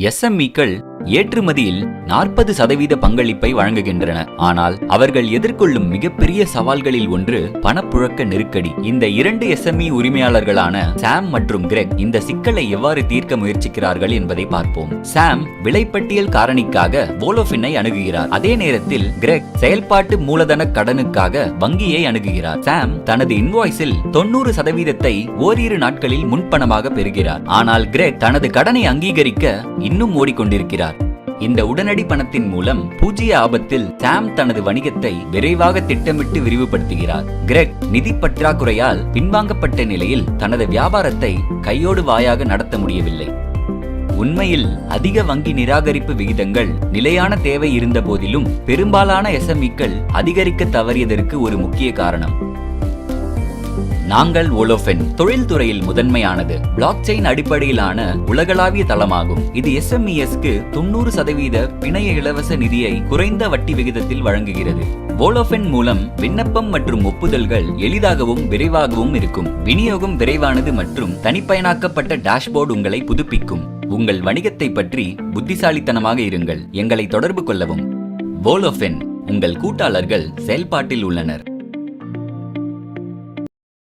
எஸ்எம்இக்கள் ஏற்றுமதியில் 40% பங்களிப்பை வழங்குகின்றன. ஆனால் அவர்கள் எதிர்கொள்ளும் மிகப்பெரிய சவால்களில் ஒன்று பணப்புழக்க நெருக்கடி. இந்த இரண்டு எஸ்எம்இ உரிமையாளர்களான சாம் மற்றும் கிரெக் இந்த சிக்கலை எவ்வாறு தீர்க்க முயற்சிக்கிறார்கள் என்பதை பார்ப்போம். சாம் விலைப்பட்டியல் காரணிக்காக வோலோஃபினை அணுகுகிறார். அதே நேரத்தில் கிரெக் செயல்பாட்டு மூலதன கடனுக்காக வங்கியை அணுகுகிறார். சாம் தனது இன்வாய்ஸில் 90% ஓரிரு நாட்களில் முன்பணமாக பெறுகிறார். ஆனால் கிரெக் தனது கடனை அங்கீகரிக்க இன்னும் ஓடிக்கொண்டிருக்கிறார். இந்த உடனடி பணத்தின் மூலம் பூஜ்ய ஆபத்தில் சாம் தனது வணிகத்தை விரைவாக திட்டமிட்டு விரிவுபடுத்துகிறார். கிரெக் நிதி பற்றாக்குறையால் பின்வாங்கப்பட்ட நிலையில் தனது வியாபாரத்தை கையோடு வாயாக நடத்த முடியவில்லை. உண்மையில் அதிக வங்கி நிராகரிப்பு விகிதங்கள் நிலையான தேவை இருந்த போதிலும் பெரும்பாலான எஸ்எம்இக்கள் அதிகரிக்க தவறியதற்கு ஒரு முக்கிய காரணம். நாங்கள் வோலோஃபின் தொழில்துறையில் முதன்மையானது பிளாக் செயின் அடிப்படையிலான உலகளாவிய தளமாகும். இது எஸ்எம்இஎஸ்க்கு 90% பிணைய இலவச நிதியை குறைந்த வட்டி விகிதத்தில் வழங்குகிறது. வோலோஃபின் மூலம் விண்ணப்பம் மற்றும் ஒப்புதல்கள் எளிதாகவும் விரைவாகவும் இருக்கும். விநியோகம் விரைவானது மற்றும் தனிப்பயனாக்கப்பட்ட டேஷ்போர்டு உங்களை புதுப்பிக்கும். உங்கள் வணிகத்தை பற்றி புத்திசாலித்தனமாக இருங்கள். எங்களை தொடர்பு கொள்ளவும். வோலோஃபின், உங்கள் கூட்டாளர்கள் செயல்பாட்டில் உள்ளனர்.